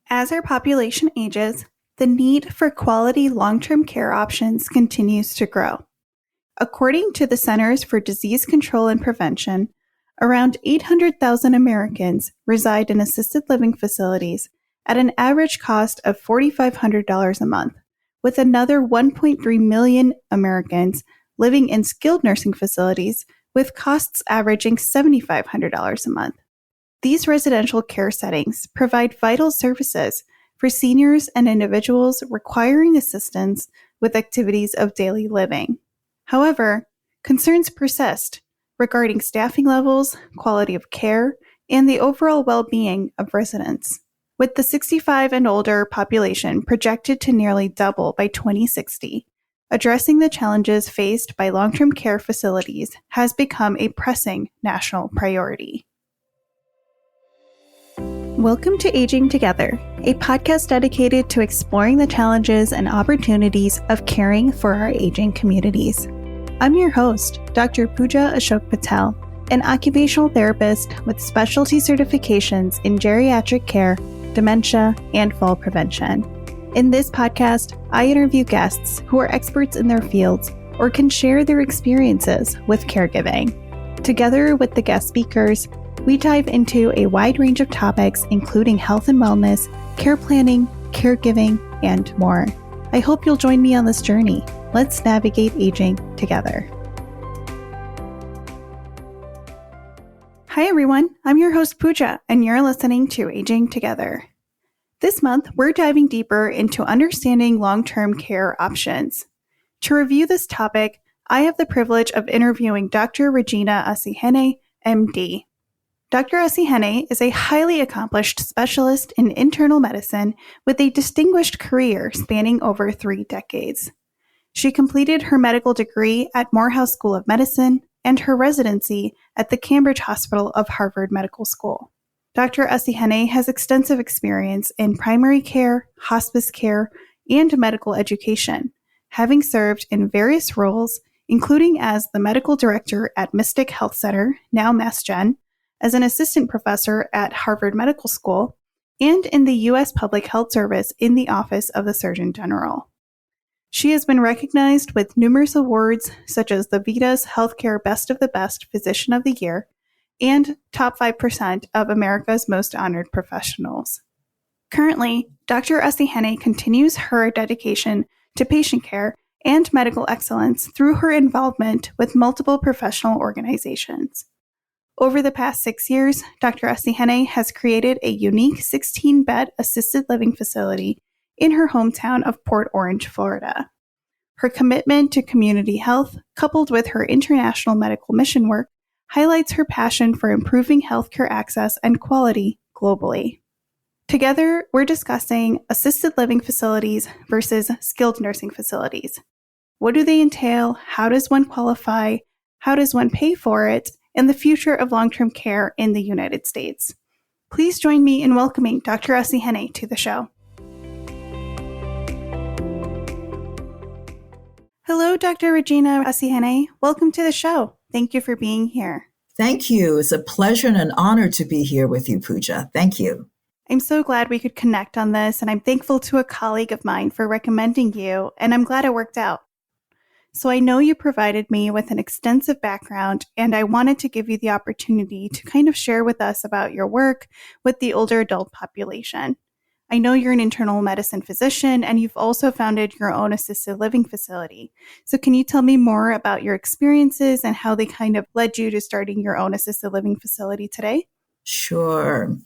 As our population ages, the need for quality long-term care options continues to grow. According to the Centers for Disease Control and Prevention, around 800,000 Americans reside in assisted living facilities at an average cost of $4,500 a month, with another 1.3 million Americans living in skilled nursing facilities with costs averaging $7,500 a month. These residential care settings provide vital services for seniors and individuals requiring assistance with activities of daily living. However, concerns persist regarding staffing levels, quality of care, and the overall well-being of residents. With the 65 and older population projected to nearly double by 2060, addressing the challenges faced by long-term care facilities has become a pressing national priority. Welcome to Aging Together, a podcast dedicated to exploring the challenges and opportunities of caring for our aging communities. I'm your host, Dr. Pooja Ashok Patel, an occupational therapist with specialty certifications in geriatric care, dementia, and fall prevention. In this podcast, I interview guests who are experts in their fields or can share their experiences with caregiving. Together with the guest speakers, we dive into a wide range of topics, including health and wellness, care planning, caregiving, and more. I hope you'll join me on this journey. Let's navigate aging together. Hi, everyone. I'm your host, Pooja, and you're listening to Aging Together. This month, we're diving deeper into understanding long-term care options. To review this topic, I have the privilege of interviewing Dr. Regina Asihene, MD. Dr. Asihene is a highly accomplished specialist in internal medicine with a distinguished career spanning over 3 decades. She completed her medical degree at Morehouse School of Medicine and her residency at the Cambridge Hospital of Harvard Medical School. Dr. Asihene has extensive experience in primary care, hospice care, and medical education, having served in various roles, including as the medical director at Mystic Health Center, now MassGen, as an assistant professor at Harvard Medical School, and in the U.S. Public Health Service in the Office of the Surgeon General. She has been recognized with numerous awards such as the Vitas Healthcare Best of the Best Physician of the Year and Top 5% of America's Most Honored Professionals. Currently, Dr. Asihene continues her dedication to patient care and medical excellence through her involvement with multiple professional organizations. Over the past 6 years, Dr. Asihene has created a unique 16-bed assisted living facility in her hometown of Port Orange, Florida. Her commitment to community health, coupled with her international medical mission work, highlights her passion for improving healthcare access and quality globally. Together, we're discussing assisted living facilities versus skilled nursing facilities. What do they entail? How does one qualify? How does one pay for it? And the future of long-term care in the United States. Please join me in welcoming Dr. Asihene to the show. Hello, Dr. Regina Asihene. Welcome to the show. Thank you for being here. Thank you. It's a pleasure and an honor to be here with you, Pooja. Thank you. I'm so glad we could connect on this, and I'm thankful to a colleague of mine for recommending you, and I'm glad it worked out. So I know you provided me with an extensive background, and I wanted to give you the opportunity to kind of share with us about your work with the older adult population. I know you're an internal medicine physician, and you've also founded your own assisted living facility. So can you tell me more about your experiences and how they kind of led you to starting your own assisted living facility today? Sure.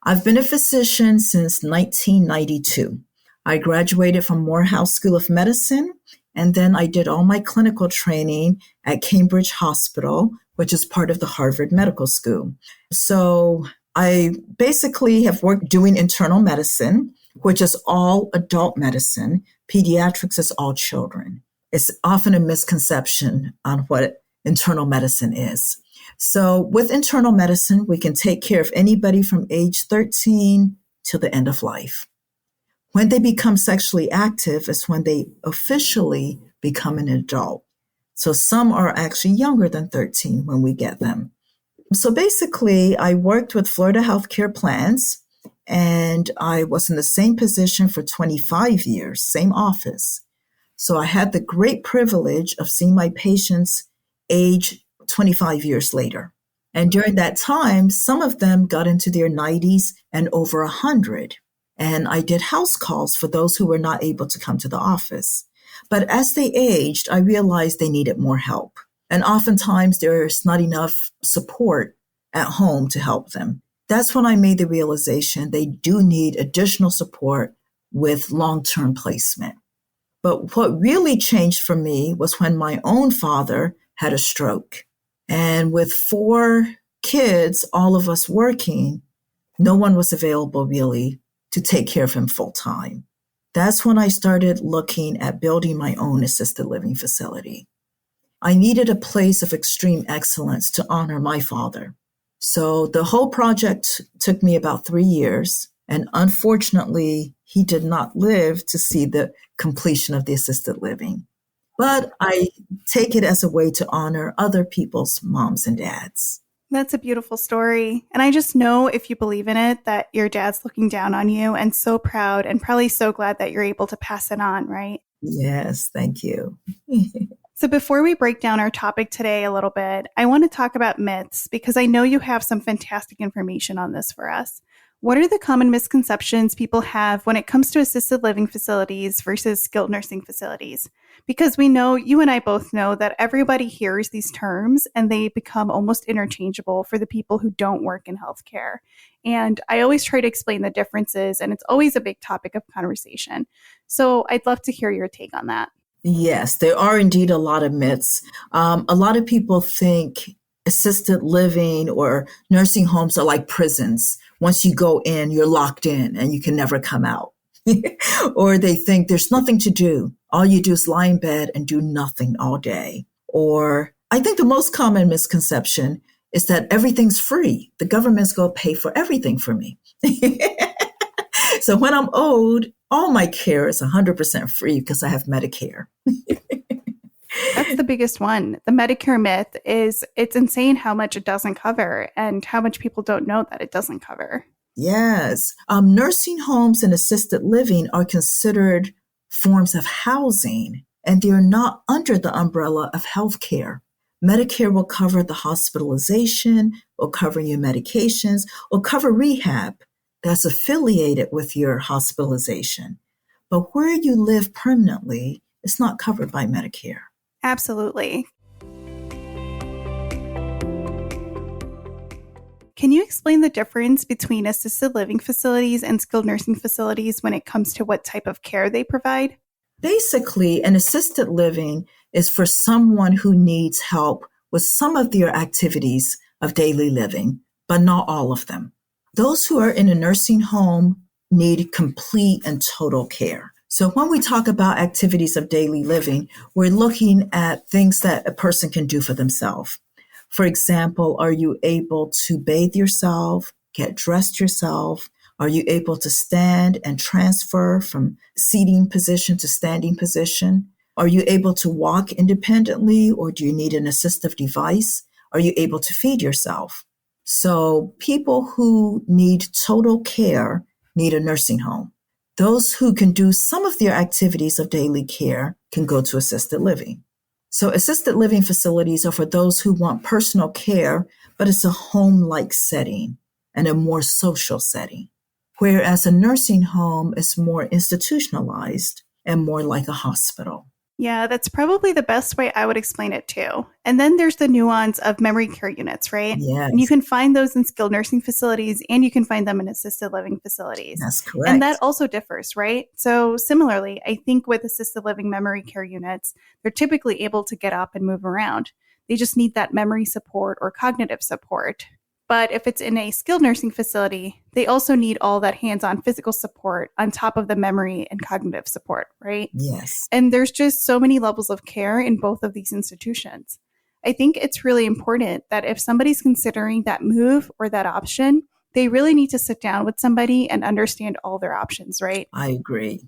I've been a physician since 1992. I graduated from Morehouse School of Medicine, and then I did all my clinical training at Cambridge Hospital, which is part of the Harvard Medical School. So I basically have worked doing internal medicine, which is all adult medicine. Pediatrics is all children. It's often a misconception on what internal medicine is. So with internal medicine, we can take care of anybody from age 13 to the end of life. When they become sexually active is when they officially become an adult. So some are actually younger than 13 when we get them. So basically, I worked with Florida healthcare plans, and I was in the same position for 25 years, same office. So I had the great privilege of seeing my patients age 25 years later. And during that time, some of them got into their 90s and over 100. And I did house calls for those who were not able to come to the office. But as they aged, I realized they needed more help. And oftentimes there's not enough support at home to help them. That's when I made the realization they do need additional support with long-term placement. But what really changed for me was when my own father had a stroke. And with 4 kids, all of us working, no one was available really to take care of him full time. That's when I started looking at building my own assisted living facility. I needed a place of extreme excellence to honor my father. So the whole project took me about 3 years. And unfortunately, he did not live to see the completion of the assisted living. But I take it as a way to honor other people's moms and dads. That's a beautiful story. And I just know, if you believe in it, that your dad's looking down on you and so proud and probably so glad that you're able to pass it on, right? Yes, thank you. So before we break down our topic today a little bit, I want to talk about myths because I know you have some fantastic information on this for us. What are the common misconceptions people have when it comes to assisted living facilities versus skilled nursing facilities? Because we know, you and I both know, that everybody hears these terms and they become almost interchangeable for the people who don't work in healthcare. And I always try to explain the differences, and it's always a big topic of conversation. So I'd love to hear your take on that. Yes, there are indeed a lot of myths. A lot of people think assisted living or nursing homes are like prisons. Once you go in, you're locked in and you can never come out. Or they think there's nothing to do. All you do is lie in bed and do nothing all day. Or I think the most common misconception is that everything's free. The government's going to pay for everything for me. So when I'm old, all my care is 100% free because I have Medicare. That's the biggest one. The Medicare myth is it's insane how much it doesn't cover and how much people don't know that it doesn't cover. Yes. Nursing homes and assisted living are considered forms of housing, and they're not under the umbrella of healthcare. Medicare will cover the hospitalization, will cover your medications, will cover rehab that's affiliated with your hospitalization. But where you live permanently is not covered by Medicare. Absolutely. Can you explain the difference between assisted living facilities and skilled nursing facilities when it comes to what type of care they provide? Basically, an assisted living is for someone who needs help with some of their activities of daily living, but not all of them. Those who are in a nursing home need complete and total care. So when we talk about activities of daily living, we're looking at things that a person can do for themselves. For example, are you able to bathe yourself, get dressed yourself? Are you able to stand and transfer from seating position to standing position? Are you able to walk independently, or do you need an assistive device? Are you able to feed yourself? So people who need total care need a nursing home. Those who can do some of their activities of daily care can go to assisted living. So assisted living facilities are for those who want personal care, but it's a home-like setting and a more social setting. Whereas a nursing home is more institutionalized and more like a hospital. Yeah, that's probably the best way I would explain it too. And then there's the nuance of memory care units, right? Yes. And you can find those in skilled nursing facilities and you can find them in assisted living facilities. That's correct. And that also differs, right? So similarly, I think with assisted living memory care units, they're typically able to get up and move around. They just need that memory support or cognitive support. But if it's in a skilled nursing facility, they also need all that hands-on physical support on top of the memory and cognitive support, right? Yes. And there's just so many levels of care in both of these institutions. I think it's really important that if somebody's considering that move or that option, they really need to sit down with somebody and understand all their options, right? I agree.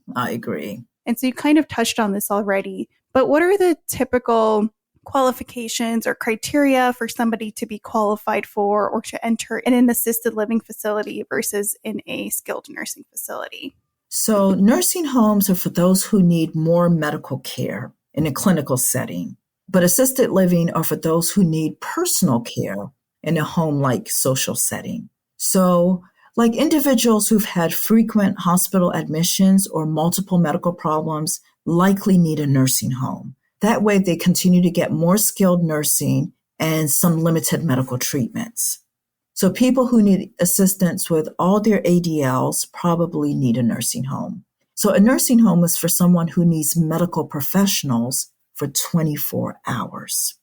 And so you kind of touched on this already, but what are the typical qualifications or criteria for somebody to be qualified for or to enter in an assisted living facility versus in a skilled nursing facility? So nursing homes are for those who need more medical care in a clinical setting, but assisted living are for those who need personal care in a home-like social setting. So like individuals who've had frequent hospital admissions or multiple medical problems likely need a nursing home. That way they continue to get more skilled nursing and some limited medical treatments. So people who need assistance with all their ADLs probably need a nursing home. So a nursing home is for someone who needs medical professionals for 24 hours.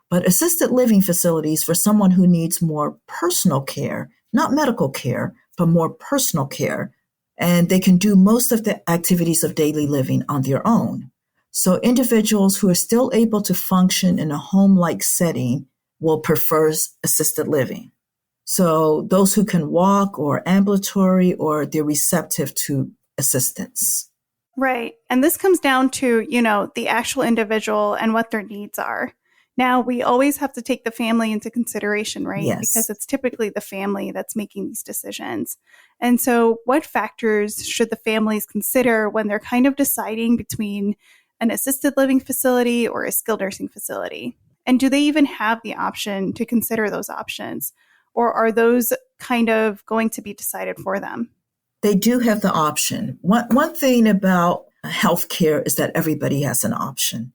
But assisted living facilities for someone who needs more personal care, not medical care, but more personal care. And they can do most of the activities of daily living on their own. So individuals who are still able to function in a home-like setting will prefer assisted living. So those who can walk or ambulatory or they're receptive to assistance. Right. And this comes down to, the actual individual and what their needs are. Now, we always have to take the family into consideration, right? Yes. Because it's typically the family that's making these decisions. And so what factors should the families consider when they're kind of deciding between an assisted living facility or a skilled nursing facility? And do they even have the option to consider those options? Or are those kind of going to be decided for them? They do have the option. One thing about healthcare is that everybody has an option.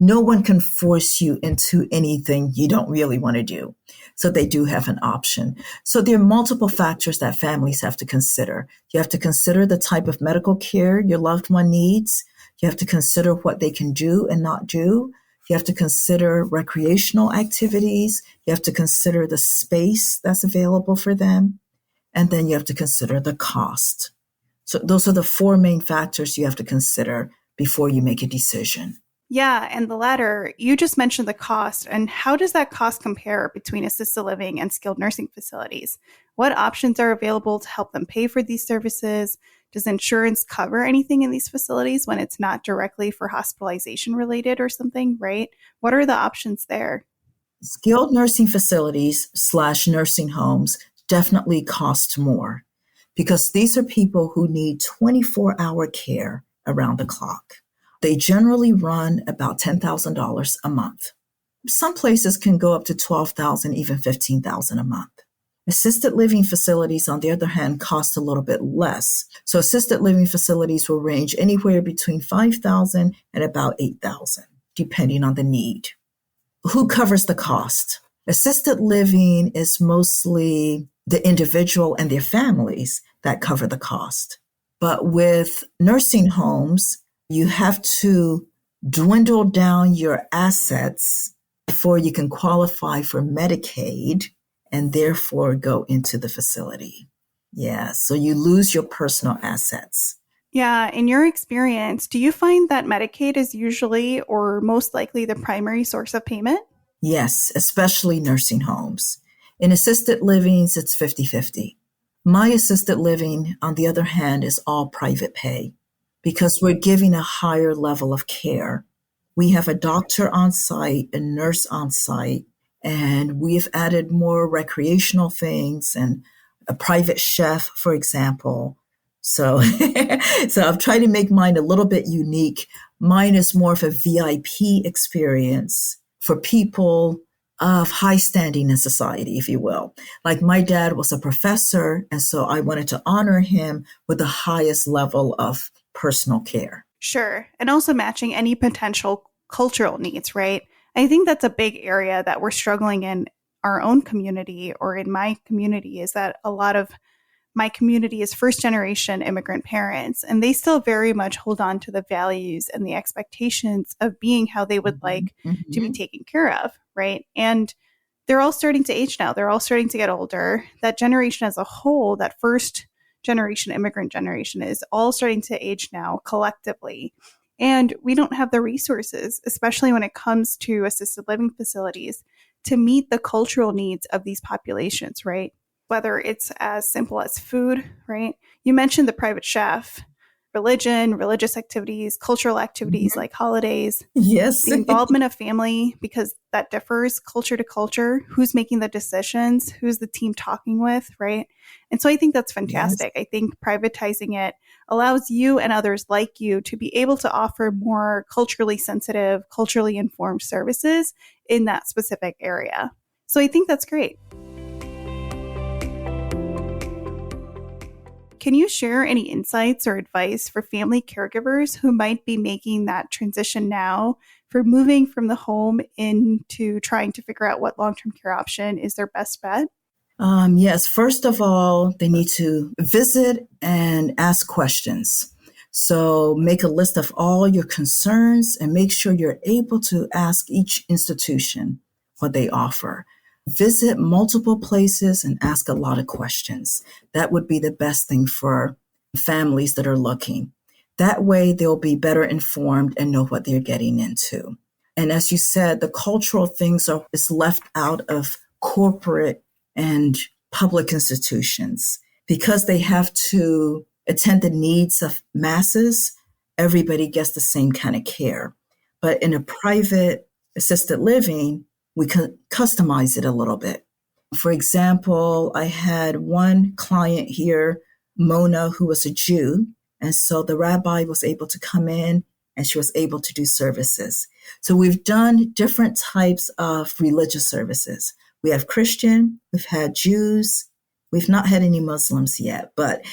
No one can force you into anything you don't really want to do. So they do have an option. So there are multiple factors that families have to consider. You have to consider the type of medical care your loved one needs. You have to consider what they can do and not do. You have to consider recreational activities. You have to consider the space that's available for them. And then you have to consider the cost. So those are the four main factors you have to consider before you make a decision. Yeah, and the latter, you just mentioned the cost. And how does that cost compare between assisted living and skilled nursing facilities? What options are available to help them pay for these services? Does insurance cover anything in these facilities when it's not directly for hospitalization related or something, right? What are the options there? Skilled nursing facilities / nursing homes definitely cost more because these are people who need 24-hour care around the clock. They generally run about $10,000 a month. Some places can go up to $12,000, even $15,000 a month. Assisted living facilities, on the other hand, cost a little bit less. So assisted living facilities will range anywhere between $5,000 and about $8,000, depending on the need. Who covers the cost? Assisted living is mostly the individual and their families that cover the cost. But with nursing homes, you have to dwindle down your assets before you can qualify for Medicaid and therefore go into the facility. Yeah, so you lose your personal assets. Yeah, in your experience, do you find that Medicaid is usually or most likely the primary source of payment? Yes, especially nursing homes. In assisted livings, it's 50-50. My assisted living, on the other hand, is all private pay because we're giving a higher level of care. We have a doctor on site, a nurse on site, and we've added more recreational things and a private chef, for example. So, so I've tried to make mine a little bit unique. Mine is more of a VIP experience for people of high standing in society, if you will. Like my dad was a professor, and so I wanted to honor him with the highest level of personal care. Sure. And also matching any potential cultural needs, right? I think that's a big area that we're struggling in our own community or in my community is that a lot of my community is first generation immigrant parents, and they still very much hold on to the values and the expectations of being how they would like to be taken care of, right? And they're all starting to age now. They're all starting to get older. That generation as a whole, that first generation immigrant generation is all starting to age now collectively. And we don't have the resources, especially when it comes to assisted living facilities, to meet the cultural needs of these populations, right? Whether it's as simple as food, right? You mentioned the private chef. religion, religious activities, cultural activities like holidays, Yes. the involvement of family, because that differs culture to culture, who's making the decisions, who's the team talking with, right? And so I think that's fantastic. Yes. I think privatizing it allows you and others like you to be able to offer more culturally sensitive, culturally informed services in that specific area. So I think that's great. Can you share any insights or advice for family caregivers who might be making that transition now for moving from the home into trying to figure out what long-term care option is their best bet? Yes. First of all, they need to visit and ask questions. So make a list of all your concerns and make sure you're able to ask each institution what they offer. Visit multiple places and ask a lot of questions. That would be the best thing for families that are looking. That way they'll be better informed and know what they're getting into. And as you said, the cultural things is left out of corporate and public institutions because they have to attend the needs of masses. Everybody gets the same kind of care. But in a private assisted living, we can customize it a little bit. For example, I had one client here, Mona, who was a Jew. And so the rabbi was able to come in and she was able to do services. So we've done different types of religious services. We have Christian, we've had Jews, we've not had any Muslims yet, but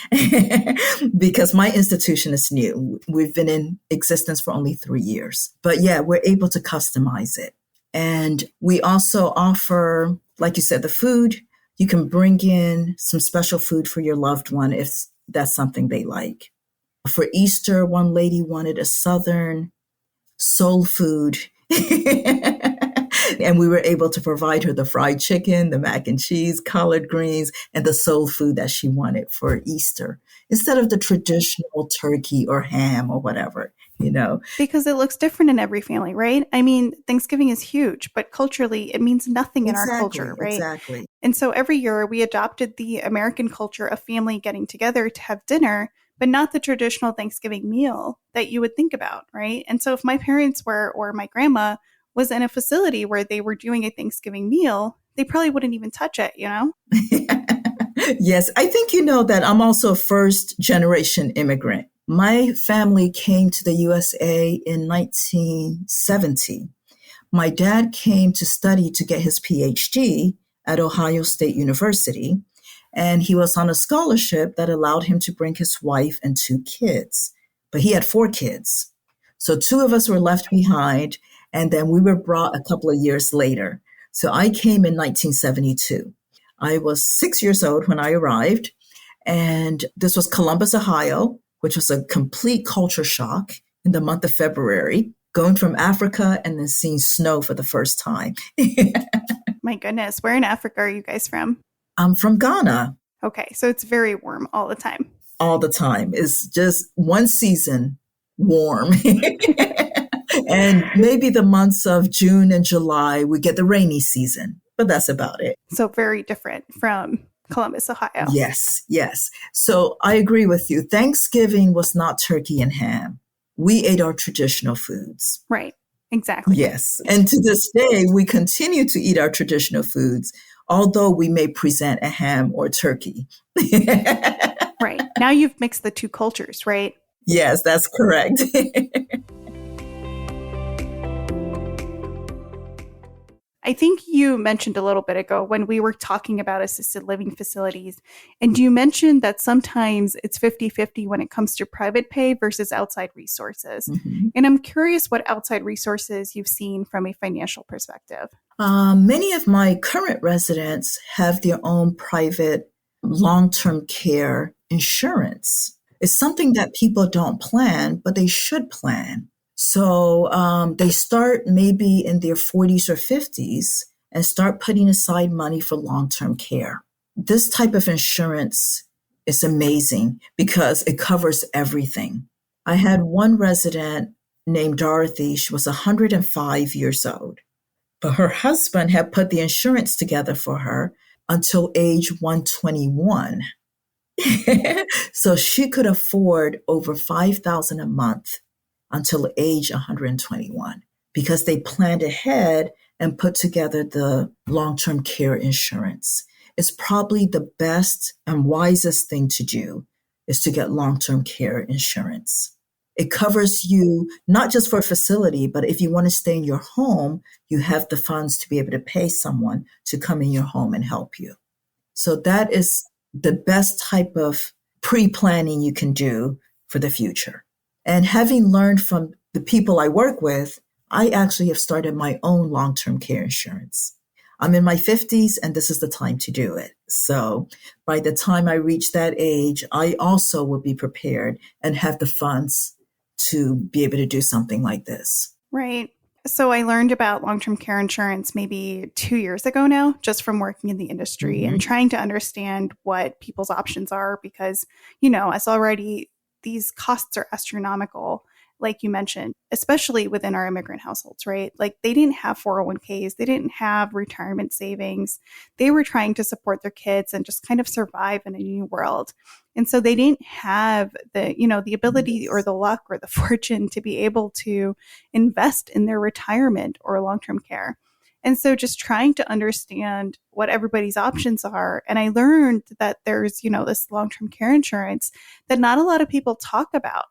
because my institution is new, we've been in existence for only 3 years. But yeah, we're able to customize it. And we also offer, like you said, the food. You can bring in some special food for your loved one if that's something they like. For Easter, one lady wanted a Southern soul food. And we were able to provide her the fried chicken, the mac and cheese, collard greens, and the soul food that she wanted for Easter, instead of the traditional turkey or ham or whatever, Because it looks different in every family, right? I mean, Thanksgiving is huge, but culturally, it means nothing in our culture, right? Exactly. And so every year we adopted the American culture of family getting together to have dinner, but not the traditional Thanksgiving meal that you would think about, right? And so if my parents were, or my grandma was in a facility where they were doing a Thanksgiving meal, they probably wouldn't even touch it, Yes, I think you know that I'm also a first generation immigrant. My family came to the USA in 1970. My dad came to study to get his PhD at Ohio State University, and he was on a scholarship that allowed him to bring his wife and 2 kids. But he had 4 kids. So 2 of us were left behind, and then we were brought a couple of years later. So I came in 1972. I was 6 years old when I arrived, and this was Columbus, Ohio, which was a complete culture shock in the month of February, going from Africa and then seeing snow for the first time. My goodness. Where in Africa are you guys from? I'm from Ghana. Okay. So it's very warm all the time. All the time. It's just one season warm. And maybe the months of June and July, we get the rainy season, but that's about it. So very different from Columbus, Ohio. Yes, yes. So I agree with you. Thanksgiving was not turkey and ham. We ate our traditional foods. Right. Exactly. Yes. And to this day, we continue to eat our traditional foods, although we may present a ham or turkey. Right. Now you've mixed the 2 cultures, right? Yes, that's correct. I think you mentioned a little bit ago when we were talking about assisted living facilities, and you mentioned that sometimes it's 50-50 when it comes to private pay versus outside resources. Mm-hmm. And I'm curious what outside resources you've seen from a financial perspective. Many of my current residents have their own private long-term care insurance. It's something that people don't plan, but they should plan. So they start maybe in their 40s or 50s and start putting aside money for long-term care. This type of insurance is amazing because it covers everything. I had one resident named Dorothy. She was 105 years old, but her husband had put the insurance together for her until age 121. So she could afford over $5,000 a month until age 121 because they planned ahead and put together the long-term care insurance. It's probably the best and wisest thing to do is to get long-term care insurance. It covers you not just for a facility, but if you want to stay in your home, you have the funds to be able to pay someone to come in your home and help you. So that is the best type of pre-planning you can do for the future. And having learned from the people I work with, I actually have started my own long-term care insurance. I'm in my 50s and this is the time to do it. So by the time I reach that age, I also will be prepared and have the funds to be able to do something like this. Right. So I learned about long-term care insurance maybe 2 years ago now, just from working in the industry and trying to understand what people's options are because, as already these costs are astronomical, like you mentioned, especially within our immigrant households, right? Like they didn't have 401ks, they didn't have retirement savings. They were trying to support their kids and just kind of survive in a new world. And so they didn't have the ability or the luck or the fortune to be able to invest in their retirement or long-term care. And so just trying to understand what everybody's options are. And I learned that there's, this long-term care insurance that not a lot of people talk about.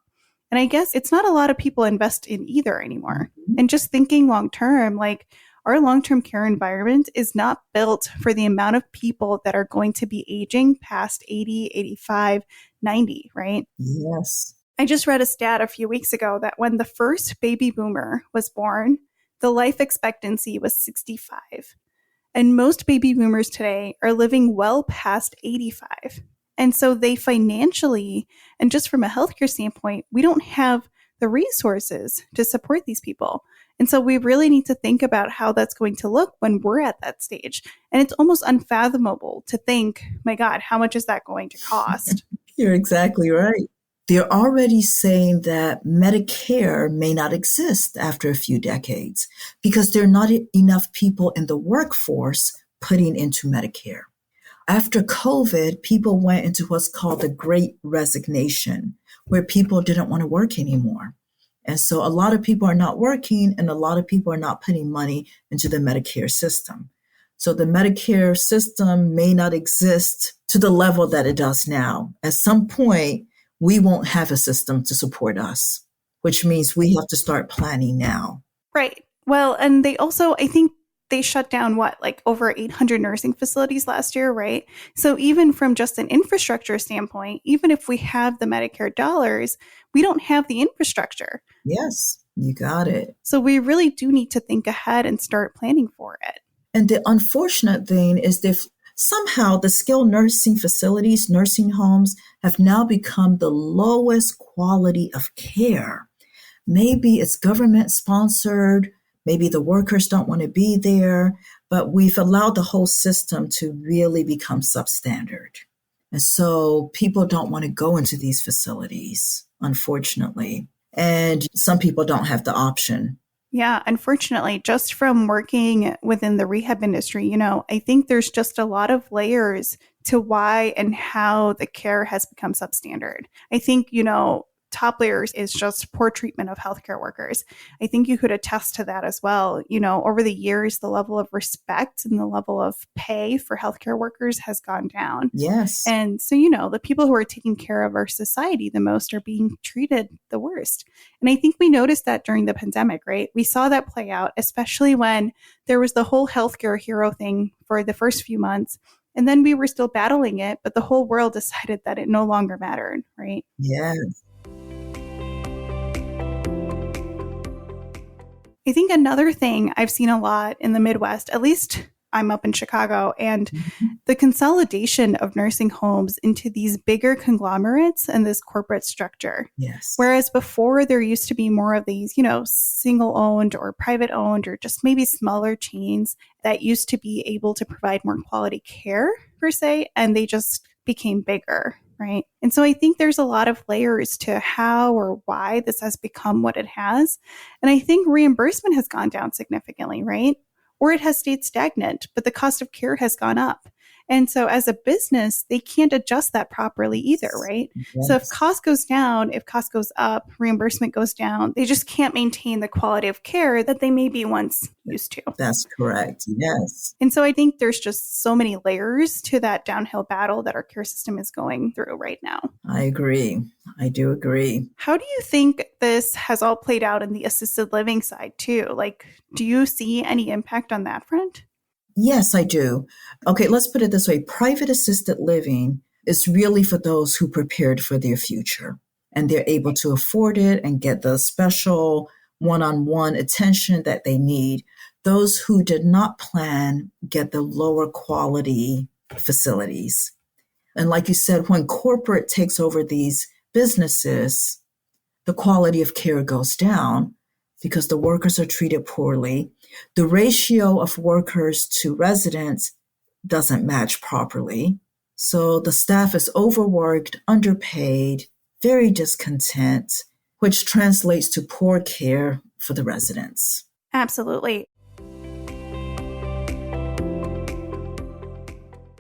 And I guess it's not a lot of people invest in either anymore. And just thinking long-term, like our long-term care environment is not built for the amount of people that are going to be aging past 80, 85, 90, right? Yes. I just read a stat a few weeks ago that when the first baby boomer was born, the life expectancy was 65. And most baby boomers today are living well past 85. And so they financially, and just from a healthcare standpoint, we don't have the resources to support these people. And so we really need to think about how that's going to look when we're at that stage. And it's almost unfathomable to think, my God, how much is that going to cost? You're exactly right. They're already saying that Medicare may not exist after a few decades because there are not enough people in the workforce putting into Medicare. After COVID, people went into what's called the Great Resignation, where people didn't want to work anymore. And so a lot of people are not working and a lot of people are not putting money into the Medicare system. So the Medicare system may not exist to the level that it does now. At some point, we won't have a system to support us, which means we have to start planning now. Right. Well, and they also, I think, they shut down over 800 nursing facilities last year, right? So even from just an infrastructure standpoint, even if we have the Medicare dollars, we don't have the infrastructure. Yes, you got it. So we really do need to think ahead and start planning for it. And the unfortunate thing is that somehow the skilled nursing facilities, nursing homes have now become the lowest quality of care. Maybe it's government sponsored. Maybe the workers don't want to be there, but we've allowed the whole system to really become substandard. And so people don't want to go into these facilities, unfortunately. And some people don't have the option. Yeah, unfortunately, just from working within the rehab industry, I think there's just a lot of layers to why and how the care has become substandard. I think, top layers is just poor treatment of healthcare workers. I think you could attest to that as well. Over the years, the level of respect and the level of pay for healthcare workers has gone down. Yes. And so, the people who are taking care of our society the most are being treated the worst. And I think we noticed that during the pandemic, right? We saw that play out, especially when there was the whole healthcare hero thing for the first few months. And then we were still battling it, but the whole world decided that it no longer mattered, right? Yes. I think another thing I've seen a lot in the Midwest, at least I'm up in Chicago, and the consolidation of nursing homes into these bigger conglomerates and this corporate structure. Yes. Whereas before there used to be more of these, single owned or private owned or just maybe smaller chains that used to be able to provide more quality care per se, and they just became bigger. Right. And so I think there's a lot of layers to how or why this has become what it has. And I think reimbursement has gone down significantly, right? Or it has stayed stagnant, but the cost of care has gone up. And so as a business, they can't adjust that properly either, right? Yes. So if cost goes down, if cost goes up, reimbursement goes down, they just can't maintain the quality of care that they maybe once used to. That's correct. Yes. And so I think there's just so many layers to that downhill battle that our care system is going through right now. I agree. I do agree. How do you think this has all played out in the assisted living side too? Like, do you see any impact on that front? Yes, I do. Okay, let's put it this way. Private assisted living is really for those who prepared for their future and they're able to afford it and get the special one-on-one attention that they need. Those who did not plan get the lower quality facilities. And like you said, when corporate takes over these businesses, the quality of care goes down because the workers are treated poorly. The ratio of workers to residents doesn't match properly. So the staff is overworked, underpaid, very discontent, which translates to poor care for the residents. Absolutely.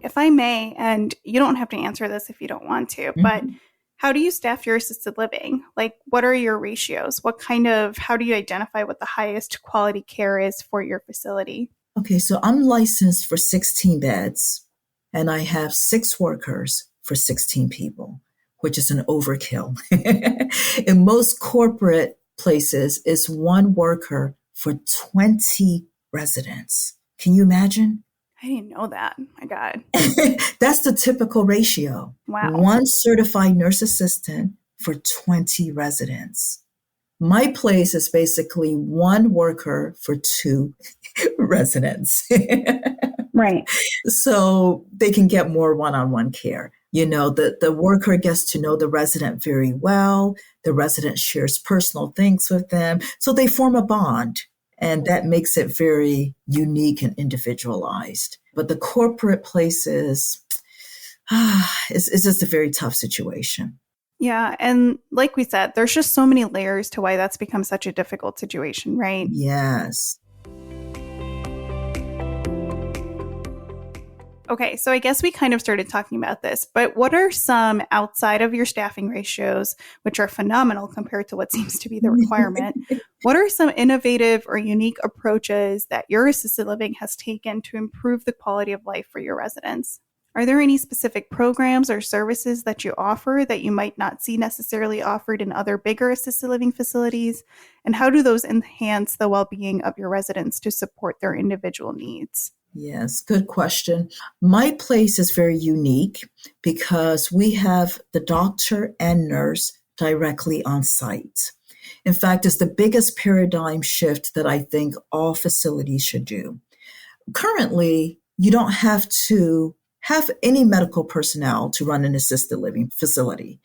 If I may, and you don't have to answer this if you don't want to, but how do you staff your assisted living? Like, what are your ratios? How do you identify what the highest quality care is for your facility? Okay, so I'm licensed for 16 beds, and I have 6 workers for 16 people, which is an overkill. In most corporate places, it's 1 worker for 20 residents. Can you imagine? I didn't know that. My God. That's the typical ratio. Wow. 1 certified nurse assistant for 20 residents. My place is basically 1 worker for 2 residents. Right. So they can get more one-on-one care. You know, the worker gets to know the resident very well. The resident shares personal things with them. So they form a bond. And that makes it very unique and individualized. But the corporate places, it's just a very tough situation. Yeah. And like we said, there's just so many layers to why that's become such a difficult situation, right? Yes. Okay, so I guess we kind of started talking about this, but what are some outside of your staffing ratios, which are phenomenal compared to what seems to be the requirement? What are some innovative or unique approaches that your assisted living has taken to improve the quality of life for your residents? Are there any specific programs or services that you offer that you might not see necessarily offered in other bigger assisted living facilities? And how do those enhance the well-being of your residents to support their individual needs? Yes, good question. My place is very unique because we have the doctor and nurse directly on site. In fact, it's the biggest paradigm shift that I think all facilities should do. Currently, you don't have to have any medical personnel to run an assisted living facility.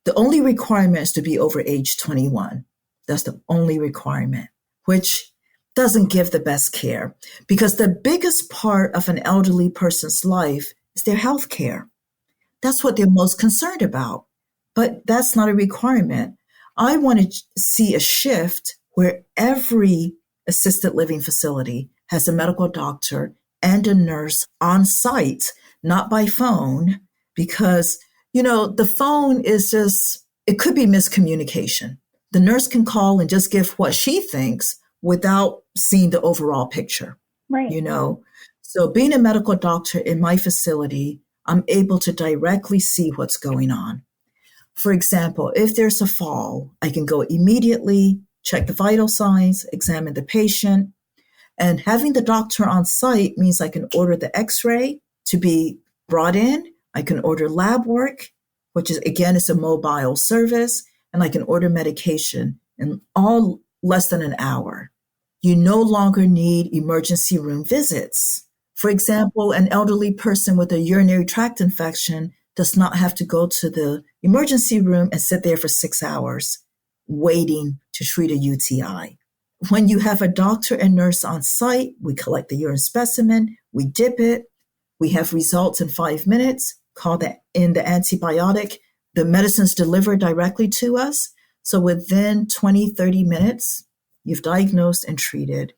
The only requirement is to be over age 21. That's the only requirement, which doesn't give the best care because the biggest part of an elderly person's life is their health care. That's what they're most concerned about, but that's not a requirement. I want to see a shift where every assisted living facility has a medical doctor and a nurse on site, not by phone, because, you know, the phone is just, it could be miscommunication. The nurse can call and just give what she thinks without seeing the overall picture, right? You know? So being a medical doctor in my facility, I'm able to directly see what's going on. For example, if there's a fall, I can go immediately, check the vital signs, examine the patient. And having the doctor on site means I can order the x-ray to be brought in. I can order lab work, which is, again, is a mobile service. And I can order medication in all less than an hour. You no longer need emergency room visits. For example, an elderly person with a urinary tract infection does not have to go to the emergency room and sit there for 6 hours waiting to treat a UTI. When you have a doctor and nurse on site, we collect the urine specimen, we dip it, we have results in 5 minutes, call in the antibiotic, the medicine's delivered directly to us. So within 20, 30 minutes, you've diagnosed and treated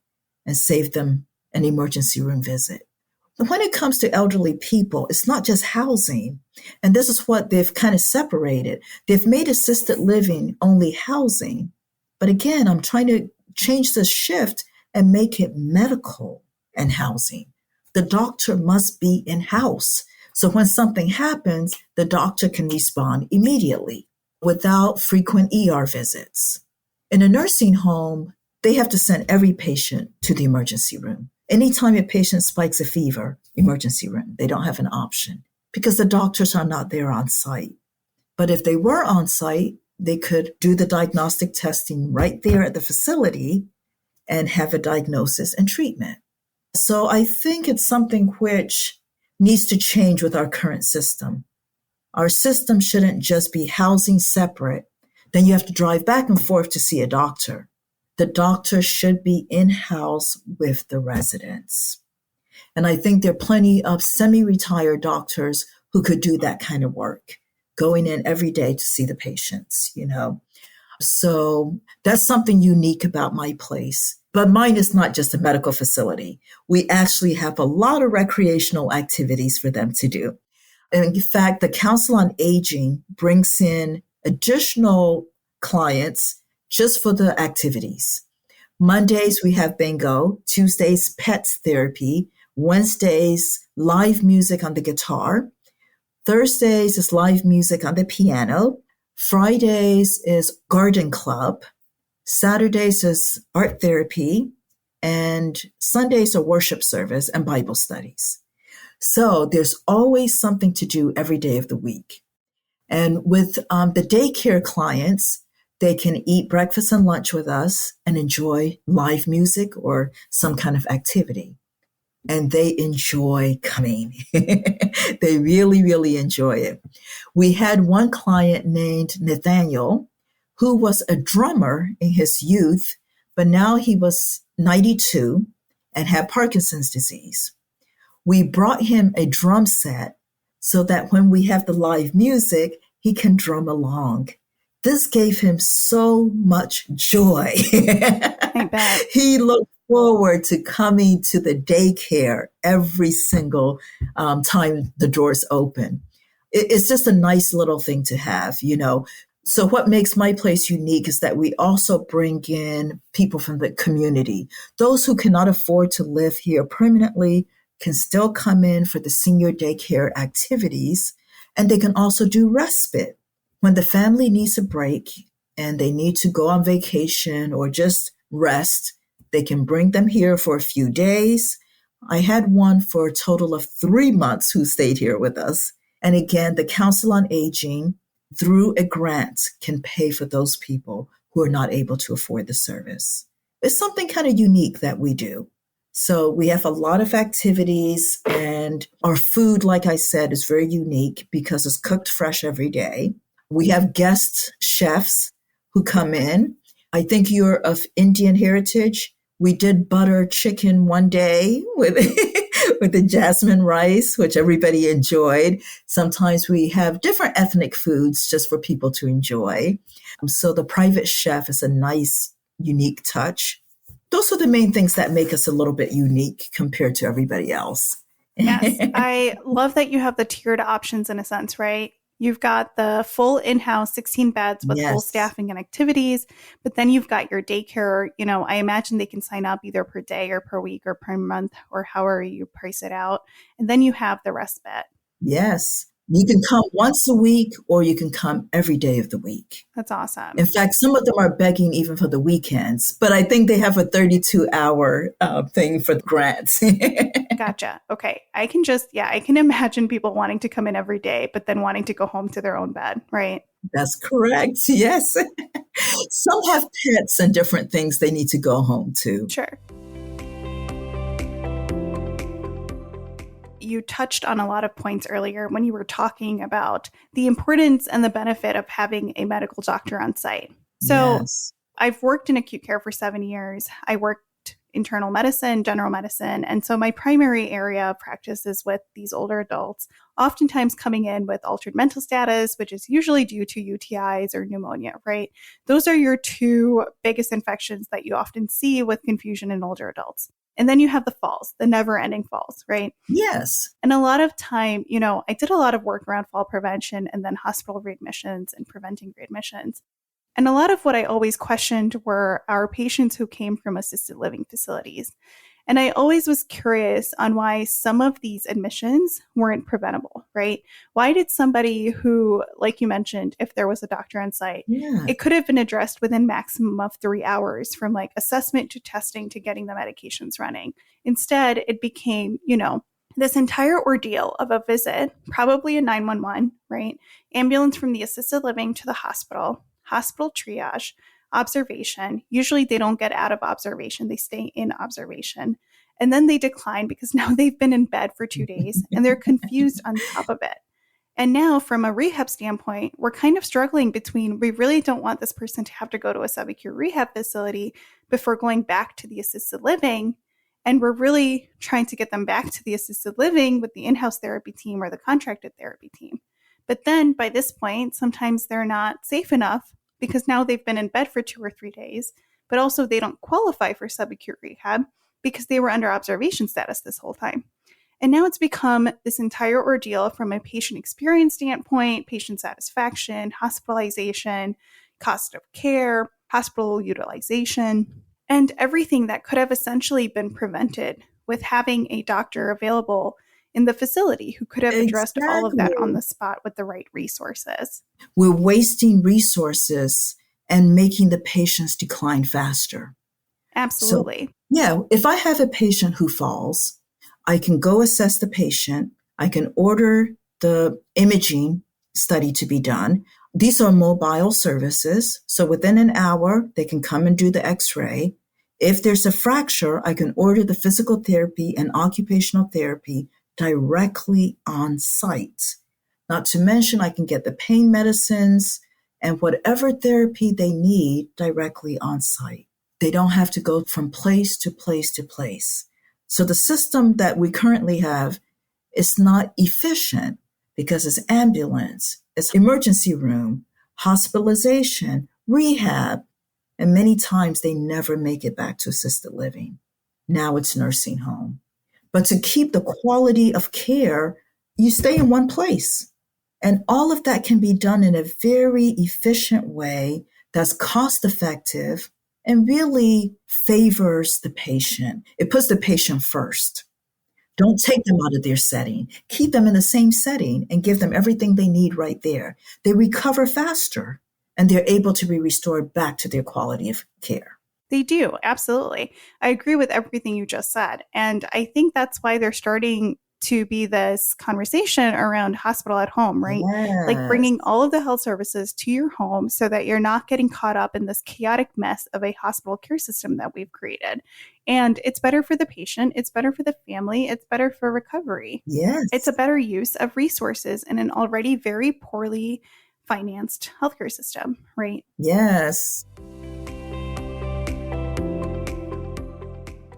and saved them an emergency room visit. When it comes to elderly people, it's not just housing. And this is what they've kind of separated. They've made assisted living only housing. But again, I'm trying to change the shift and make it medical and housing. The doctor must be in-house. So when something happens, the doctor can respond immediately without frequent ER visits. In a nursing home, they have to send every patient to the emergency room. Anytime a patient spikes a fever, emergency room, they don't have an option because the doctors are not there on site. But if they were on site, they could do the diagnostic testing right there at the facility and have a diagnosis and treatment. So I think it's something which needs to change with our current system. Our system shouldn't just be housing separate. Then you have to drive back and forth to see a doctor. The doctor should be in-house with the residents. And I think there are plenty of semi-retired doctors who could do that kind of work, going in every day to see the patients, So that's something unique about my place. But mine is not just a medical facility. We actually have a lot of recreational activities for them to do. And in fact, the Council on Aging brings in additional clients just for the activities. Mondays, we have bingo. Tuesdays, pets therapy. Wednesdays, live music on the guitar. Thursdays is live music on the piano. Fridays is garden club. Saturdays is art therapy. And Sundays are worship service and Bible studies. So there's always something to do every day of the week. And with the daycare clients, they can eat breakfast and lunch with us and enjoy live music or some kind of activity. And they enjoy coming. They really, really enjoy it. We had one client named Nathaniel, who was a drummer in his youth, but now he was 92 and had Parkinson's disease. We brought him a drum set so that when we have the live music, he can drum along. This gave him so much joy. I bet. He looked forward to coming to the daycare every single time the doors open. It's just a nice little thing to have, So what makes my place unique is that we also bring in people from the community. Those who cannot afford to live here permanently can still come in for the senior daycare activities, and they can also do respite. When the family needs a break and they need to go on vacation or just rest, they can bring them here for a few days. I had one for a total of 3 months who stayed here with us. And again, the Council on Aging, through a grant, can pay for those people who are not able to afford the service. It's something kind of unique that we do. So we have a lot of activities, and our food, like I said, is very unique because it's cooked fresh every day. We have guest chefs who come in. I think you're of Indian heritage. We did butter chicken one day with with the jasmine rice, which everybody enjoyed. Sometimes we have different ethnic foods just for people to enjoy. So the private chef is a nice, unique touch. Those are the main things that make us a little bit unique compared to everybody else. Yes, I love that you have the tiered options in a sense, right? You've got the full in-house 16 beds with full staffing and activities, but then you've got your daycare. I imagine they can sign up either per day or per week or per month or however you price it out. And then you have the respite. Yes. You can come once a week or you can come every day of the week. That's awesome. In fact, some of them are begging even for the weekends, but I think they have a 32-hour thing for the grants. Gotcha. Okay. I can imagine people wanting to come in every day, but then wanting to go home to their own bed, right? That's correct. Yes. Some have pets and different things they need to go home to. Sure. You touched on a lot of points earlier when you were talking about the importance and the benefit of having a medical doctor on site. So I've worked in acute care for 7 years. I worked internal medicine, general medicine. And so my primary area of practice is with these older adults, oftentimes coming in with altered mental status, which is usually due to UTIs or pneumonia, right? Those are your two biggest infections that you often see with confusion in older adults. And then you have the falls, the never ending falls, right? Yes. And a lot of time, I did a lot of work around fall prevention and then hospital readmissions and preventing readmissions. And a lot of what I always questioned were our patients who came from assisted living facilities. And I always was curious on why some of these admissions weren't preventable, right? Why did somebody who, like you mentioned, if there was a doctor on site, it could have been addressed within maximum of 3 hours from like assessment to testing to getting the medications running. Instead, it became, this entire ordeal of a visit, probably a 911, right? Ambulance from the assisted living to the hospital triage, observation. Usually they don't get out of observation. They stay in observation. And then they decline because now they've been in bed for 2 days and they're confused on top of it. And now from a rehab standpoint, we're kind of struggling between, we really don't want this person to have to go to a subacute rehab facility before going back to the assisted living. And we're really trying to get them back to the assisted living with the in-house therapy team or the contracted therapy team. But then by this point, sometimes they're not safe enough because now they've been in bed for 2 or 3 days, but also they don't qualify for subacute rehab because they were under observation status this whole time. And now it's become this entire ordeal from a patient experience standpoint, patient satisfaction, hospitalization, cost of care, hospital utilization, and everything that could have essentially been prevented with having a doctor available in the facility who could have addressed all of that on the spot with the right resources. We're wasting resources and making the patients decline faster. Absolutely. So, if I have a patient who falls, I can go assess the patient. I can order the imaging study to be done. These are mobile services. So within an hour, they can come and do the x-ray. If there's a fracture, I can order the physical therapy and occupational therapy directly on site. Not to mention, I can get the pain medicines and whatever therapy they need directly on site. They don't have to go from place to place to place. So the system that we currently have is not efficient because it's ambulance, it's emergency room, hospitalization, rehab, and many times they never make it back to assisted living. Now it's nursing home. But to keep the quality of care, you stay in one place. And all of that can be done in a very efficient way that's cost effective and really favors the patient. It puts the patient first. Don't take them out of their setting. Keep them in the same setting and give them everything they need right there. They recover faster and they're able to be restored back to their quality of care. They do. Absolutely. I agree with everything you just said. And I think that's why they're starting to be this conversation around hospital at home, right? Yes. Like bringing all of the health services to your home so that you're not getting caught up in this chaotic mess of a hospital care system that we've created. And it's better for the patient. It's better for the family. It's better for recovery. Yes. It's a better use of resources in an already very poorly financed healthcare system, right? Yes.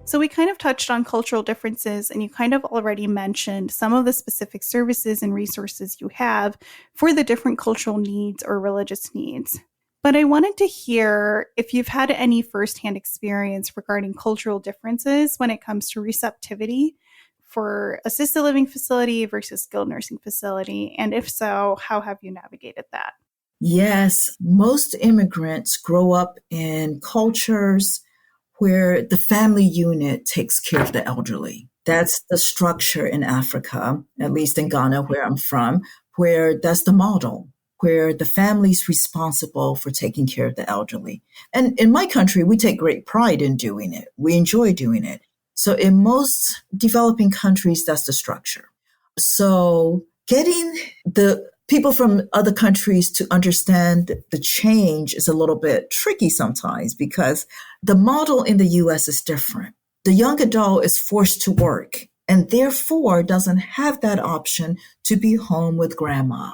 So we kind of touched on cultural differences, and you kind of already mentioned some of the specific services and resources you have for the different cultural needs or religious needs. But I wanted to hear if you've had any firsthand experience regarding cultural differences when it comes to receptivity for assisted living facility versus skilled nursing facility. And if so, how have you navigated that? Yes, most immigrants grow up in cultures where the family unit takes care of the elderly. That's the structure in Africa, at least in Ghana, where I'm from, where that's the model, where the family's responsible for taking care of the elderly. And in my country, we take great pride in doing it. We enjoy doing it. So in most developing countries, that's the structure. So getting the people from other countries to understand the change is a little bit tricky sometimes because the model in the US is different. The young adult is forced to work and therefore doesn't have that option to be home with grandma.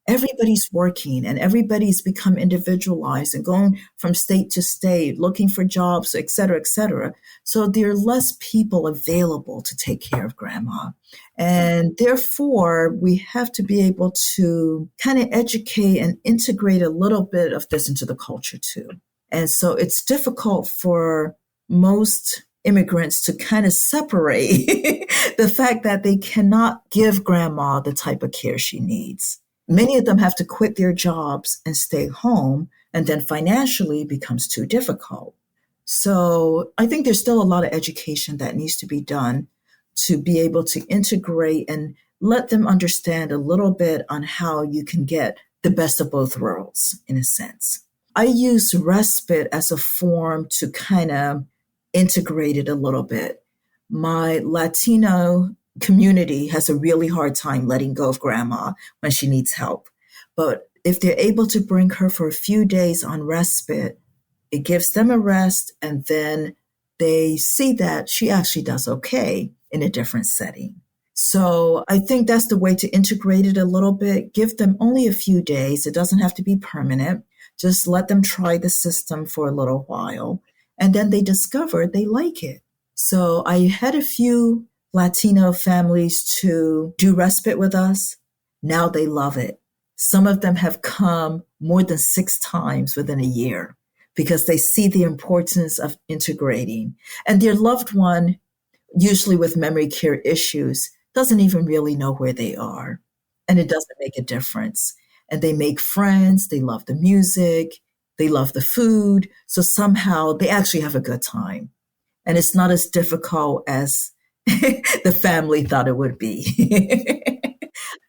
Everybody's working and everybody's become individualized and going from state to state, looking for jobs, et cetera, et cetera. So there are less people available to take care of grandma. And therefore, we have to be able to kind of educate and integrate a little bit of this into the culture too. And so it's difficult for most immigrants to kind of separate the fact that they cannot give grandma the type of care she needs. Many of them have to quit their jobs and stay home, and then financially it becomes too difficult. So I think there's still a lot of education that needs to be done to be able to integrate and let them understand a little bit on how you can get the best of both worlds, in a sense. I use respite as a form to kind of integrate it a little bit. My Latino community has a really hard time letting go of grandma when she needs help. But if they're able to bring her for a few days on respite, it gives them a rest, and then they see that she actually does okay in a different setting. So I think that's the way to integrate it a little bit. Give them only a few days. It doesn't have to be permanent. Just let them try the system for a little while. And then they discover they like it. So I had a few Latino families to do respite with us. Now they love it. Some of them have come more than 6 times within a year because they see the importance of integrating. And their loved one, usually with memory care issues, doesn't even really know where they are. And it doesn't make a difference. And they make friends, they love the music, they love the food. So somehow they actually have a good time. And it's not as difficult as the family thought it would be.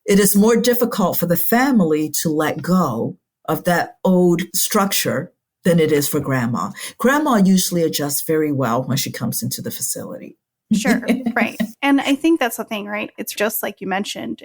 It is more difficult for the family to let go of that old structure than it is for grandma. Grandma usually adjusts very well when she comes into the facility. Sure, right. And I think that's the thing, right? It's just like you mentioned,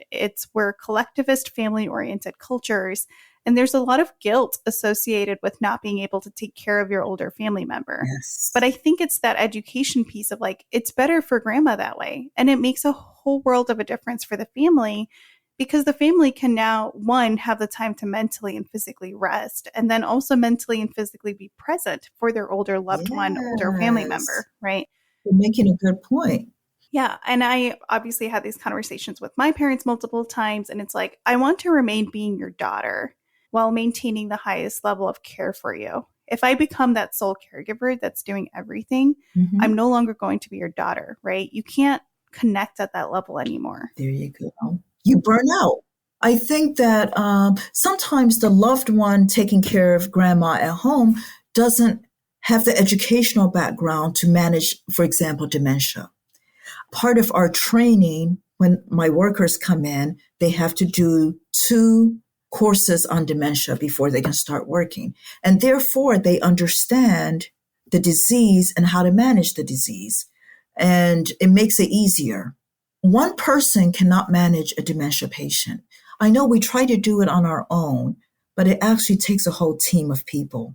we're collectivist, family-oriented cultures, and there's a lot of guilt associated with not being able to take care of your older family member. Yes. But I think it's that education piece of like, it's better for grandma that way. And it makes a whole world of a difference for the family because the family can now, one, have the time to mentally and physically rest, and then also mentally and physically be present for their older loved one, older family member, right? You're making a good point. Yeah. And I obviously had these conversations with my parents multiple times. And it's like, I want to remain being your daughter while maintaining the highest level of care for you. If I become that sole caregiver that's doing everything, I'm no longer going to be your daughter, right? You can't connect at that level anymore. There you go. You burn out. I think that sometimes the loved one taking care of grandma at home doesn't have the educational background to manage, for example, dementia. Part of our training, when my workers come in, they have to do 2 courses on dementia before they can start working. And therefore, they understand the disease and how to manage the disease. And it makes it easier. One person cannot manage a dementia patient. I know we try to do it on our own, but it actually takes a whole team of people.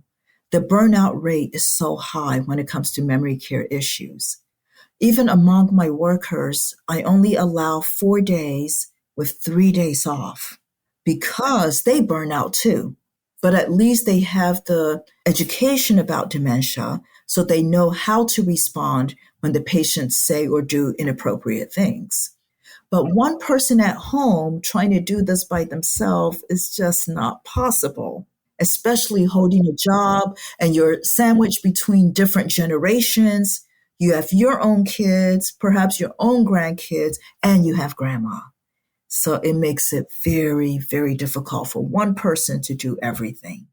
The burnout rate is so high when it comes to memory care issues. Even among my workers, I only allow 4 days with 3 days off because they burn out too. But at least they have the education about dementia so they know how to respond when the patients say or do inappropriate things. But one person at home trying to do this by themselves is just not possible, especially holding a job and you're sandwiched between different generations. You have your own kids, perhaps your own grandkids, and you have grandma. So it makes it very, very difficult for one person to do everything.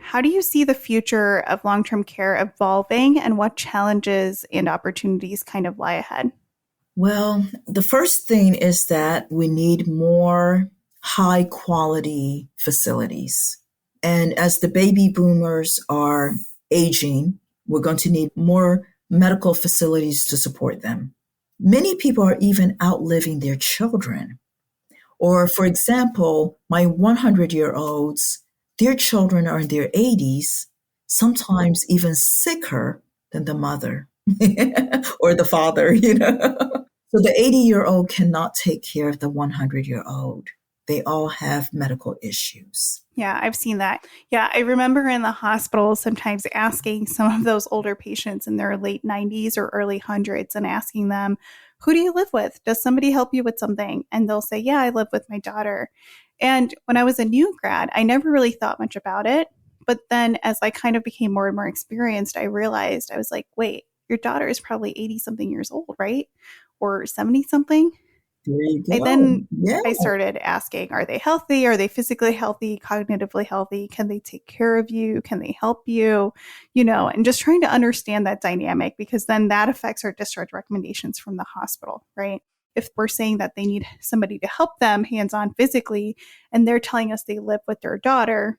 How do you see the future of long-term care evolving, and what challenges and opportunities kind of lie ahead? Well, the first thing is that we need more high quality facilities. And as the baby boomers are aging, we're going to need more medical facilities to support them. Many people are even outliving their children. Or, for example, my 100-year-olds, their children are in their 80s, sometimes even sicker than the mother or the father, So the 80-year-old cannot take care of the 100-year-old. They all have medical issues. Yeah, I've seen that. Yeah, I remember in the hospital sometimes asking some of those older patients in their late 90s or early hundreds and asking them, who do you live with? Does somebody help you with something? And they'll say, yeah, I live with my daughter. And when I was a new grad, I never really thought much about it. But then as I kind of became more and more experienced, I realized, I was like, wait, your daughter is probably 80 something years old, right? Or 70 something. There you I go. then Yeah, I started asking, are they healthy? Are they physically healthy, cognitively healthy? Can they take care of you? Can they help you? And just trying to understand that dynamic, because then that affects our discharge recommendations from the hospital, right? If we're saying that they need somebody to help them hands-on physically, and they're telling us they live with their daughter,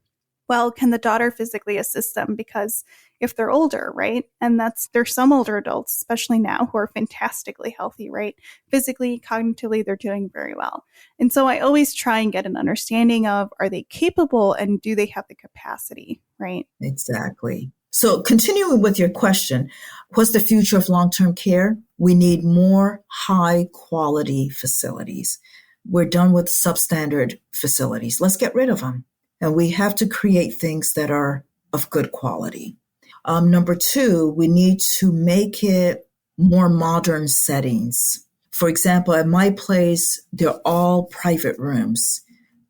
well, can the daughter physically assist them? Because if they're older, right? And there's some older adults, especially now, who are fantastically healthy, right? Physically, cognitively, they're doing very well. And so I always try and get an understanding of, are they capable and do they have the capacity, right? exactly. So continuing with your question, what's the future of long-term care? We need more high quality facilities. We're done with substandard facilities. Let's get rid of them. And we have to create things that are of good quality. Number two, we need to make it more modern settings. For example, at my place, they're all private rooms.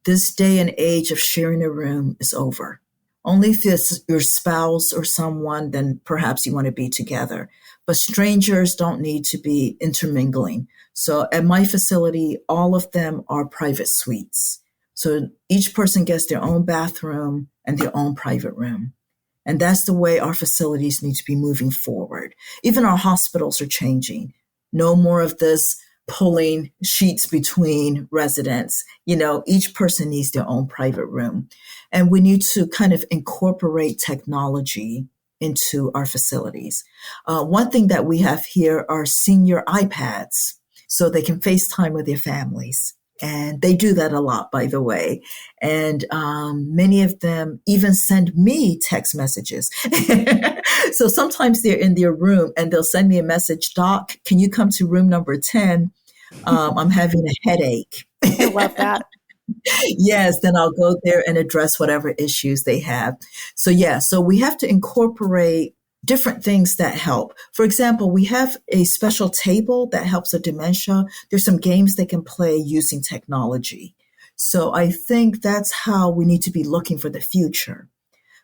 This day and age of sharing a room is over. Only if it's your spouse or someone, then perhaps you want to be together. But strangers don't need to be intermingling. So at my facility, all of them are private suites. So each person gets their own bathroom and their own private room. And that's the way our facilities need to be moving forward. Even our hospitals are changing. No more of this pulling sheets between residents. Each person needs their own private room. And we need to kind of incorporate technology into our facilities. One thing that we have here are senior iPads, so they can FaceTime with their families. And they do that a lot, by the way. And many of them even send me text messages. So sometimes they're in their room and they'll send me a message, Doc, can you come to room number 10? I'm having a headache. I love that. Yes, then I'll go there and address whatever issues they have. So we have to incorporate different things that help. For example, we have a special table that helps with dementia. There's some games they can play using technology. So I think that's how we need to be looking for the future.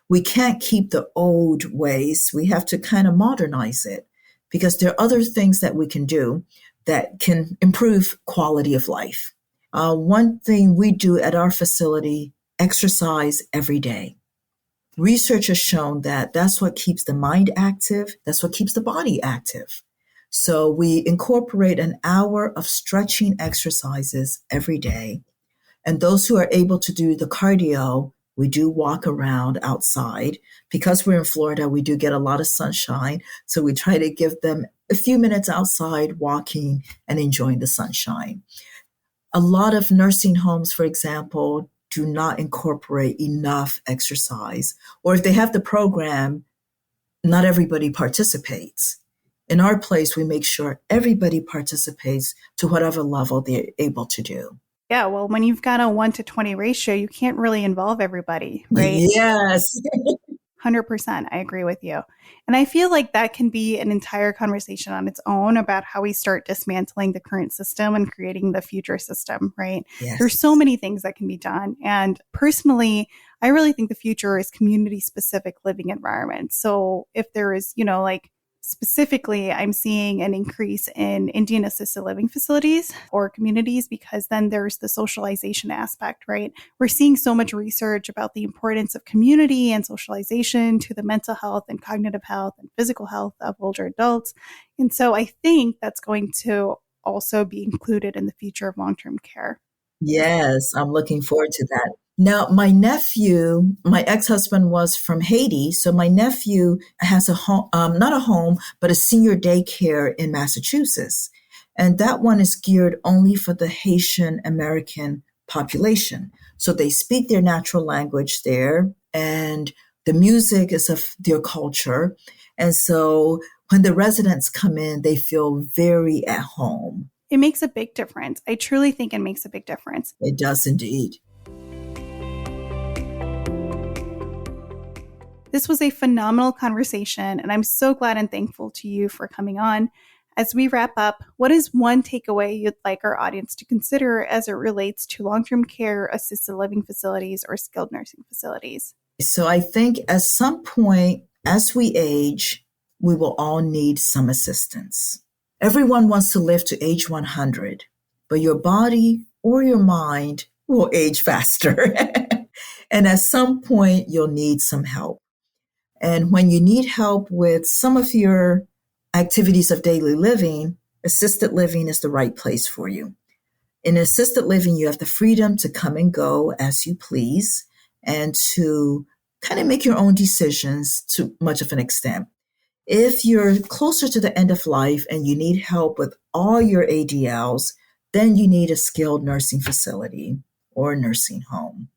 We can't keep the old ways. We have to kind of modernize it, because there are other things that we can do that can improve quality of life. One thing we do at our facility, exercise every day. Research has shown that that's what keeps the mind active. That's what keeps the body active. So we incorporate an hour of stretching exercises every day. And those who are able to do the cardio, we do walk around outside. Because we're in Florida, we do get a lot of sunshine. So we try to give them a few minutes outside walking and enjoying the sunshine. A lot of nursing homes, for example, do not incorporate enough exercise. Or if they have the program, not everybody participates. In our place, we make sure everybody participates to whatever level they're able to do. Yeah, well, when you've got a 1-to-20 ratio, you can't really involve everybody, right? Yes. 100%. I agree with you. And I feel like that can be an entire conversation on its own about how we start dismantling the current system and creating the future system, right? Yes. There's so many things that can be done. And personally, I really think the future is community specific living environments. So if there is, specifically, I'm seeing an increase in Indian assisted living facilities or communities, because then there's the socialization aspect, right? We're seeing so much research about the importance of community and socialization to the mental health and cognitive health and physical health of older adults. And so I think that's going to also be included in the future of long-term care. Yes, I'm looking forward to that. Now, my nephew, my ex-husband was from Haiti. So my nephew has a home, not a home, but a senior daycare in Massachusetts. And that one is geared only for the Haitian American population. So they speak their natural language there, and the music is of their culture. And so when the residents come in, they feel very at home. It makes a big difference. I truly think it makes a big difference. It does indeed. This was a phenomenal conversation, and I'm so glad and thankful to you for coming on. As we wrap up, what is one takeaway you'd like our audience to consider as it relates to long-term care, assisted living facilities, or skilled nursing facilities? So I think at some point, as we age, we will all need some assistance. Everyone wants to live to age 100, but your body or your mind will age faster. And at some point, you'll need some help. And when you need help with some of your activities of daily living, assisted living is the right place for you. In assisted living, you have the freedom to come and go as you please and to kind of make your own decisions to much of an extent. If you're closer to the end of life and you need help with all your ADLs, then you need a skilled nursing facility or a nursing home.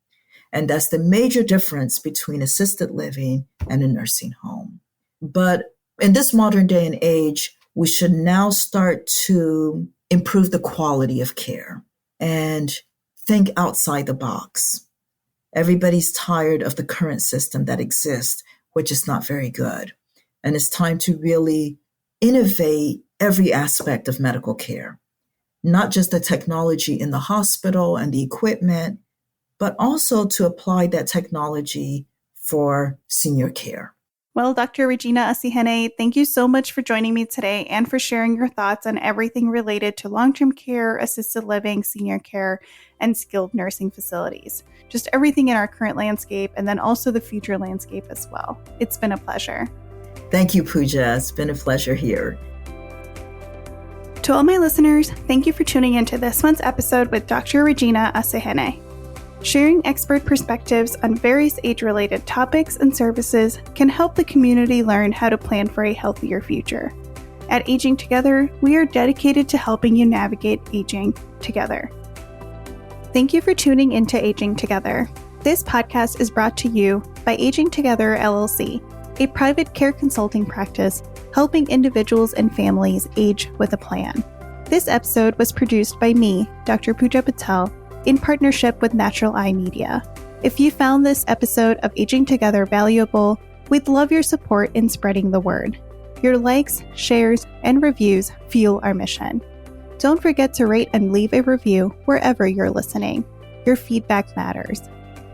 And that's the major difference between assisted living and a nursing home. But in this modern day and age, we should now start to improve the quality of care and think outside the box. Everybody's tired of the current system that exists, which is not very good. And it's time to really innovate every aspect of medical care, not just the technology in the hospital and the equipment, but also to apply that technology for senior care. Well, Dr. Regina Asihene, thank you so much for joining me today and for sharing your thoughts on everything related to long-term care, assisted living, senior care, and skilled nursing facilities. Just everything in our current landscape and then also the future landscape as well. It's been a pleasure. Thank you, Pooja. It's been a pleasure here. To all my listeners, thank you for tuning into this month's episode with Dr. Regina Asihene. Sharing expert perspectives on various age-related topics and services can help the community learn how to plan for a healthier future. At Aging Together, we are dedicated to helping you navigate aging together. Thank you for tuning into Aging Together. This podcast is brought to you by Aging Together LLC, a private care consulting practice helping individuals and families age with a plan. This episode was produced by me, Dr. Pooja Patel, in partnership with Natural Eye Media. If you found this episode of Aging Together valuable, we'd love your support in spreading the word. Your likes, shares, and reviews fuel our mission. Don't forget to rate and leave a review wherever you're listening. Your feedback matters.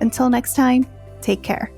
Until next time, take care.